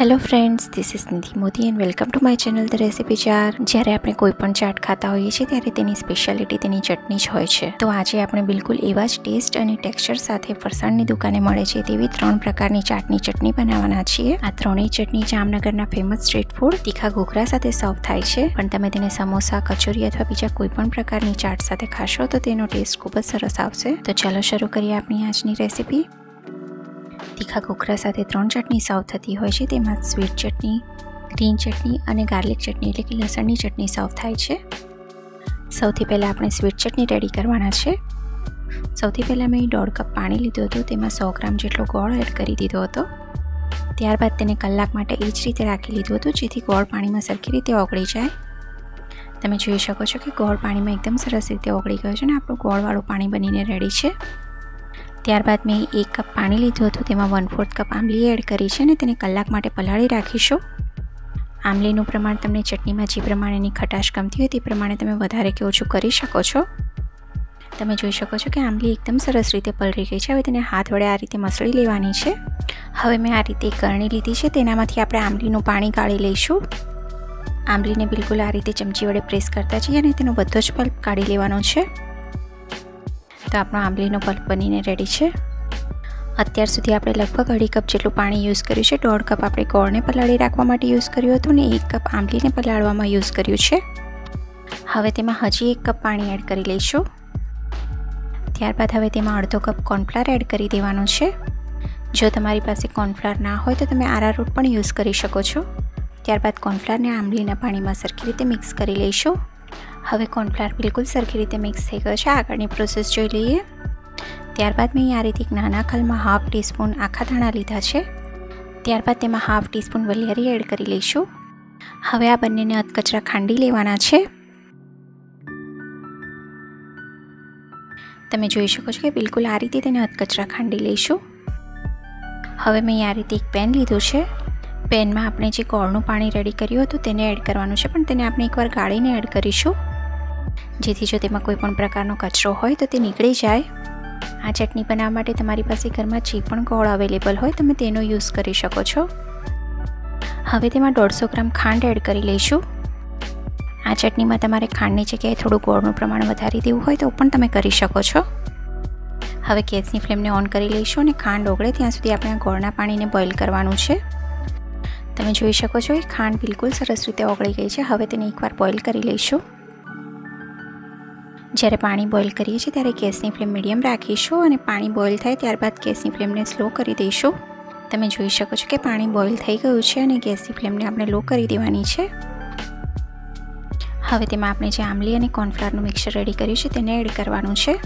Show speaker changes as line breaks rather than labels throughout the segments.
Hello friends, this is Nidhi Modi and welcome to my channel the recipe ચાર. જ્યારે આપણે કોઈ પણ ચાટ ખાતા હોઈએ છીએ ત્યારે તેની સ્પેશિયાલિટી તેની ચટણી જ હોય છે. તો આજે આપણે બિલકુલ એવા જ ટેસ્ટ અને ટેક્સચર સાથે ફરસાણની દુકાને મળે છે તેવી 3 પ્રકારની ચાટની ચટણી બનાવવાના છીએ. આ ત્રણેય ચટણી જામનગરના ફેમસ સ્ટ્રીટ ફૂડ તીખા ઘૂઘરા સાથે સર્વ થાય છે. પણ તમે તેને સમોસા, કચોરી અથવા બીજા કોઈ પણ પ્રકારની ચાટ સાથે ખાશો તો તેનો ટેસ્ટ ખૂબ જ સરસ આવશે. તો ચાલો શરૂ કરીએ આપણી આજની રેસીપી. તીખા ઘૂઘરા સાથે 3 ચટણી સર્વ થતી હોય છે. તેમાં સ્વીટ ચટણી, ગ્રીન ચટણી અને ગાર્લિક ચટણી એટલે કે લસણની ચટણી સર્વ થાય છે. સૌથી પહેલાં આપણે સ્વીટ ચટણી રેડી કરવાના છે. સૌથી પહેલાં મેં 1.5 કપ પાણી લીધું હતું. તેમાં 100 ગ્રામ જેટલો ગોળ એડ કરી દીધો હતો. ત્યારબાદ તેને કલાક માટે એ જ રીતે રાખી લીધું હતું જેથી ગોળ પાણીમાં સરખી રીતે ઓગળી જાય. તમે જોઈ શકો છો કે ગોળ પાણીમાં એકદમ સરસ રીતે ઓગળી ગયો છે અને આપણું ગોળવાળું પાણી બનીને રેડી છે. ત્યારબાદ મેં 1 કપ પાણી લીધું હતું. તેમાં 1/4 કપ આંબલી એડ કરી છે અને તેને કલાક માટે પલાળી રાખીશું. આંબલીનું પ્રમાણ તમને ચટણીમાં જે પ્રમાણેની ખટાશ ગમતી હોય તે પ્રમાણે તમે વધારે કે ઓછું કરી શકો છો. તમે જોઈ શકો છો કે આંબલી એકદમ સરસ રીતે પલળી ગઈ છે. હવે તેને હાથ વડે આ રીતે મસળી લેવાની છે. હવે મેં આ રીતે એક ગળણી લીધી છે. તેનામાંથી આપણે આંબલીનું પાણી ગાળી લઈશું. આંબલીને બિલકુલ આ રીતે ચમચી વડે પ્રેસ કરતા જઈએ અને તેનો બધો જ પલ્પ કાઢી લેવાનો છે. તો આપણો આંબલીનો પલ્પ બનીને રેડી છે. અત્યાર સુધી આપણે લગભગ 1.5 કપ જેટલું પાણી યુઝ કર્યું છે. 1.5 કપ આપણે ગોળને પલાળી રાખવા માટે યુઝ કર્યું હતું અને 1 કપ આંબલીને પલાળવામાં યુઝ કર્યું છે. હવે તેમાં હજી 1 કપ પાણી એડ કરી લઈશું. ત્યારબાદ હવે તેમાં 1/2 કપ કોર્નફ્લાવર એડ કરી દેવાનું છે. જો તમારી પાસે કોર્નફ્લાવર ના હોય તો તમે આરારૂટ પણ યુઝ કરી શકો છો. ત્યારબાદ કોર્નફ્લાવરને આંબલીના પાણીમાં સરખી રીતે મિક્સ કરી લઈશું. હવે કોર્નફ્લાવર બિલકુલ સરખી રીતે મિક્સ થઈ ગયો છે. આગળની પ્રોસેસ જોઈ લઈએ. ત્યારબાદ મેં આ રીતે એક નાના ખલમાં 1/2 ટીસ્પૂન આખા ધાણા લીધા છે. ત્યારબાદ તેમાં 1/2 ટીસ્પૂન વલિયારી એડ કરી લઈશું. હવે આ બંનેને અધકચરા ખાંડી લેવાના છે. તમે જોઈ શકો છો કે બિલકુલ આ રીતે તેને અધકચરા ખાંડી લઈશું. હવે મેં આ રીતે એક પેન લીધું છે. પેનમાં આપણે જે ગોળનું પાણી રેડી કર્યું હતું તેને એડ કરવાનું છે, પણ તેને આપણે એકવાર ગાળીને એડ કરીશું જેથી જો તેમાં કોઈ પણ પ્રકારનો કચરો હોય તો તે નીકળી જાય. આ ચટણી બનાવવા માટે તમારી પાસે ઘરમાં જે પણ ગોળ અવેલેબલ હોય તમે તેનો યુઝ કરી શકો છો. હવે તેમાં 150 ગ્રામ ખાંડ એડ કરી લઈશું. આ ચટણીમાં તમારે ખાંડની જગ્યાએ થોડું ગોળનું પ્રમાણ વધારી દેવું હોય તો પણ તમે કરી શકો છો. હવે ગેસની ફ્લેમને ઓન કરી લઈશું અને ખાંડ ઓગળે ત્યાં સુધી આપણે આ ગોળના પાણીને બોઇલ કરવાનું છે. તમે જોઈ શકો છો કે ખાંડ બિલકુલ સરસ રીતે ઓગળી ગઈ છે. હવે તેને એકવાર બોઇલ કરી લઈશું. જ્યારે પાણી બોઇલ કરીએ છીએ ત્યારે ગેસની ફ્લેમ મીડિયમ રાખીશું અને પાણી બોઇલ થાય ત્યારબાદ ગેસની ફ્લેમને સ્લો કરી દઈશું. તમે જોઈ શકો છો કે પાણી બોઇલ થઈ ગયું છે અને ગેસની ફ્લેમને આપણે લો કરી દેવાની છે. હવે તેમાં આપણે જે આંબલી અને કોર્નફ્લાવરનું મિક્સર રેડી કર્યું છે તેને એડ કરવાનું છે.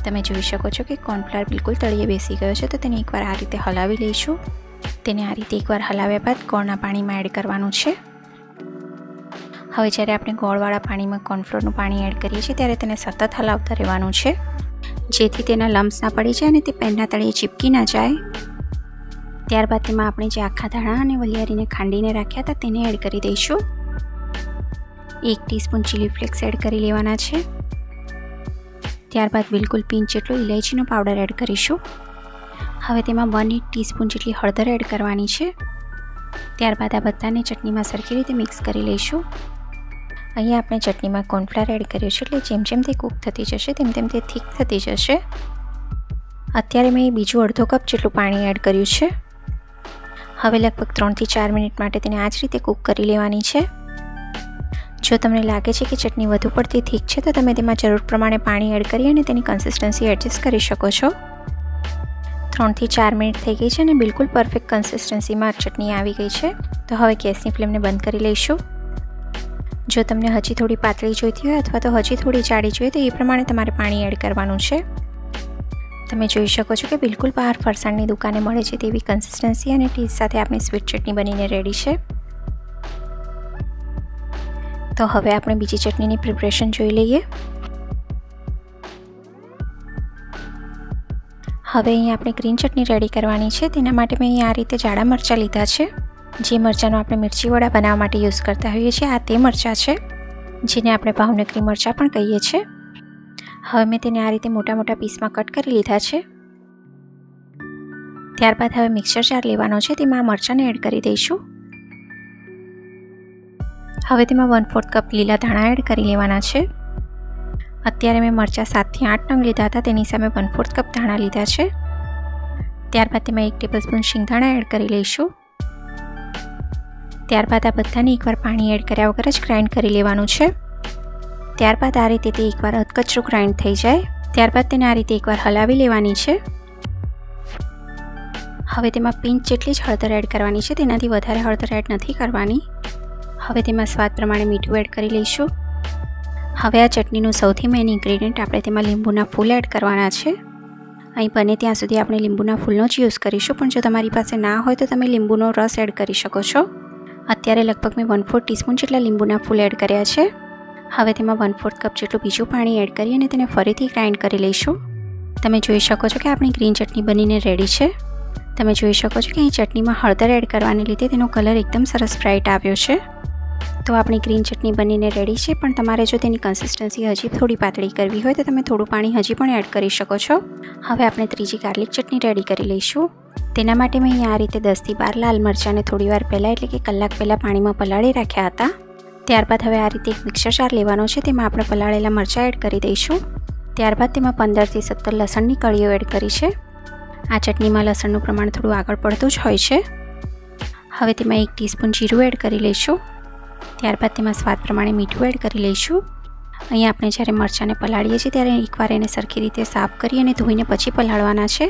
તમે જોઈ શકો છો કે કોર્નફ્લાવર બિલકુલ તળિયે બેસી ગયો છે, તો તેને એકવાર આ રીતે હલાવી લઈશું. તેને આ રીતે એકવાર હલાવ્યા બાદ ગોળના પાણીમાં એડ કરવાનું છે. હવે જ્યારે આપણે ગોળવાળા પાણીમાં કોર્નફ્લોરનું પાણી એડ કરીએ છીએ ત્યારે તેને સતત હલાવતા રહેવાનું છે જેથી તેના લમ્સ ના પડી જાય અને તે પેનના તળિયે ચીપકી ના જાય. ત્યારબાદ તેમાં આપણે જે આખા ધાણા અને વલિયારીને ખાંડીને રાખ્યા હતા તેને એડ કરી દઈશું. 1 ટીસ્પૂન ચીલી ફ્લેક્સ એડ કરી લેવાના છે. ત્યારબાદ બિલકુલ પિંચ જેટલો ઇલાયચીનો પાવડર એડ કરીશું. હવે તેમાં 1 ટીસ્પૂન જેટલી હળદર એડ કરવાની છે. ત્યારબાદ આ બધાને ચટણીમાં સરખી રીતે મિક્સ કરી લઈશું. અહીંયા આપણે ચટણીમાં કોર્નફ્લાવર એડ કર્યું છે એટલે જેમ જેમ તે કૂક થતી જશે તેમ તેમ તે થીક થતી જશે. અત્યારે મેં બીજું 1/2 કપ જેટલું પાણી એડ કર્યું છે. હવે લગભગ 3 થી 4 મિનિટ માટે તેને આ જ રીતે કૂક કરી લેવાની છે. જો તમને લાગે છે કે ચટણી વધુ પડતી થીક છે તો તમે તેમાં જરૂર પ્રમાણે પાણી એડ કરી અને તેની કન્સિસ્ટન્સી એડજસ્ટ કરી શકો છો. 3 થી 4 મિનિટ થઈ ગઈ છે અને બિલકુલ પરફેક્ટ કન્સિસ્ટન્સીમાં ચટણી આવી ગઈ છે. તો હવે ગેસની ફ્લેમને બંધ કરી લઈશું. જો તમને હજી થોડી પાતળી જોઈતી હોય અથવા તો હજી થોડી જાડી જોઈએ તો એ પ્રમાણે તમારે પાણી એડ કરવાનું છે. તમે જોઈ શકો છો કે બિલકુલ બહાર ફરસાણની દુકાને મળે છે તેવી કન્સિસ્ટન્સી અને ટેસ્ટ સાથે આપણી સ્વીટ ચટણી બનીને રેડી છે. તો હવે આપણે બીજી ચટણીની પ્રિપરેશન જોઈ લઈએ. હવે અહીં આપણે ગ્રીન ચટણી રેડી કરવાની છે. તેના માટે મેં અહીં આ રીતે જાડા મરચાં લીધા છે. જે મરચાંનો આપણે મિર્ચી વડા બનાવવા માટે યુઝ કરતા હોઈએ છીએ આ તે મરચાં છે જેને આપણે ભાવનગરી મરચાં પણ કહીએ છીએ. હવે મેં તેને આ રીતે મોટા મોટા પીસમાં કટ કરી લીધા છે. ત્યારબાદ હવે મિક્સર જાર લેવાનો છે. તેમાં આ મરચાંને એડ કરી દઈશું. હવે તેમાં 1/4 કપ લીલા ધાણા એડ કરી લેવાના છે. અત્યારે મેં મરચાં 7 થી 8 નંગ લીધા હતા, તેની સામે 1/4 કપ ધાણા લીધા છે. ત્યારબાદ તેમાં 1 ટેબલસ્પૂન શિંગદાણા એડ કરી લઈશું. ત્યારબાદ આ બધાને એકવાર પાણી એડ કર્યા વગર જ ગ્રાઇન્ડ કરી લેવાનું છે. ત્યારબાદ આ રીતે તે એકવાર અધકચરું ગ્રાઇન્ડ થઈ જાય ત્યારબાદ તેને આ રીતે એકવાર હલાવી લેવાની છે. હવે તેમાં પિંચ જેટલી જ હળદર એડ કરવાની છે, તેનાથી વધારે હળદર એડ નથી કરવાની. હવે તેમાં સ્વાદ પ્રમાણે મીઠું એડ કરી લઈશું. હવે આ ચટણીનું સૌથી મેઇન ઇન્ગ્રેડિયન્ટ આપણે તેમાં લીંબુના ફૂલ એડ કરવાના છે. અહીં બને ત્યાં સુધી આપણે લીંબુના ફૂલનો જ યુઝ કરીશું, પણ જો તમારી પાસે ના હોય તો તમે લીંબુનો રસ એડ કરી શકો છો. અત્યારે લગભગ મેં 1/4 ટીસ્પૂન જેટલા લીંબુના ફૂલ એડ કર્યા છે. હવે તેમાં 1/4 કપ જેટલું બીજું પાણી એડ કરી અને તેને ફરીથી ગ્રાઇન્ડ કરી લઈશું. તમે જોઈ શકો છો કે આપણી ગ્રીન ચટણી બનીને રેડી છે. તમે જોઈ શકો છો કે અહીં ચટણીમાં હળદર એડ કરવાને લીધે તેનો કલર એકદમ સરસ બ્રાઇટ આવ્યો છે. તો આપણી ગ્રીન ચટણી બનીને રેડી છે, પણ તમારે જો તેની કન્સિસ્ટન્સી હજી થોડી પાતળી કરવી હોય તો તમે થોડું પાણી હજી પણ એડ કરી શકો છો. હવે આપણે ત્રીજી ગાર્લિક ચટણી રેડી કરી લઈશું. તેના માટે મેં અહીં આ રીતે 10 થી 12 લાલ મરચાંને થોડીવાર પહેલાં એટલે કે કલાક પહેલાં પાણીમાં પલાળી રાખ્યા હતા. ત્યારબાદ હવે આ રીતે એક મિક્સર જાર લેવાનો છે, તેમાં આપણે પલાળેલા મરચાં એડ કરી દઈશું. ત્યારબાદ તેમાં 15 થી 17 લસણની કળીઓ એડ કરી છે. આ ચટણીમાં લસણનું પ્રમાણ થોડું આગળ પડતું જ હોય છે. હવે તેમાં 1 ટીસ્પૂન જીરું એડ કરી લઈશું. ત્યારબાદ તેમાં સ્વાદ પ્રમાણે મીઠું એડ કરી લઈશું. અહીં આપણે જ્યારે મરચાંને પલાળીએ છીએ ત્યારે એકવાર એને સરખી રીતે સાફ કરી અને ધોઈને પછી પલાળવાના છે.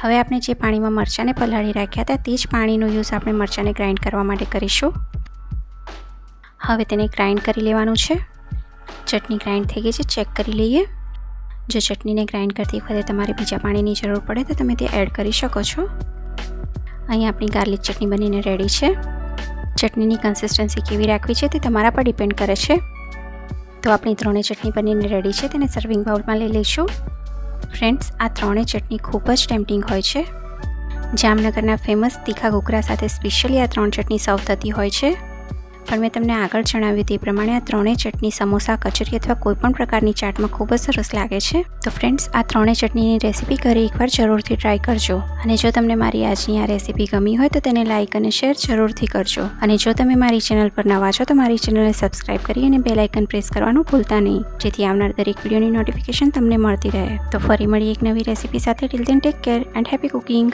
હવે આપણે જે પાણીમાં મરચાંને પલાળી રાખ્યા હતા તે જ પાણીનો યુઝ આપણે મરચાંને ગ્રાઇન્ડ કરવા માટે કરીશું. હવે તેને ગ્રાઇન્ડ કરી લેવાનું છે. ચટણી ગ્રાઇન્ડ થઈ ગઈ છે, ચેક કરી લઈએ. જો ચટણીને ગ્રાઇન્ડ કરતી વખતે તમારે બીજા પાણીની જરૂર પડે તો તમે તે એડ કરી શકો છો. અહીં આપણી ગાર્લિક ચટણી બનીને રેડી છે. ચટણીની કન્સિસ્ટન્સી કેવી રાખવી છે તે તમારા પર ડિપેન્ડ કરે છે. તો આપણી ત્રણેય ચટણી બનીને રેડી છે, તેને સર્વિંગ બાઉલમાં લઈ લઈશું. ફ્રેન્ડ્સ, આ ત્રણેય ચટણી ખૂબ જ ટેમ્પટિંગ હોય છે. જામનગરના ફેમસ તીખા ઘૂઘરા સાથે સ્પેશિયલી આ 3 ચટણી સર્વ થતી હોય છે. પણ મેં તમને આગળ જણાવ્યું તે પ્રમાણે આ ત્રણેય ચટણી સમોસા, કચોરી અથવા કોઈપણ પ્રકારની ચાટમાં ખૂબ જ સરસ લાગે છે. તો ફ્રેન્ડ્સ, આ ત્રણેય ચટણીની રેસીપી ઘરે એકવાર જરૂરથી ટ્રાય કરજો. અને જો તમને મારી આજની આ રેસીપી ગમી હોય તો તેને લાઇક અને શેર જરૂરથી કરજો. અને જો તમે મારી ચેનલ પર નવા છો તો મારી ચેનલને સબસ્ક્રાઇબ કરી અને બેલ આઇકન પ્રેસ કરવાનું ભૂલતા નહીં, જેથી આવનાર દરેક વિડીયોની નોટિફિકેશન તમને મળતી રહે. તો ફરી મળીએ એક નવી રેસીપી સાથે. Till then take care and happy cooking.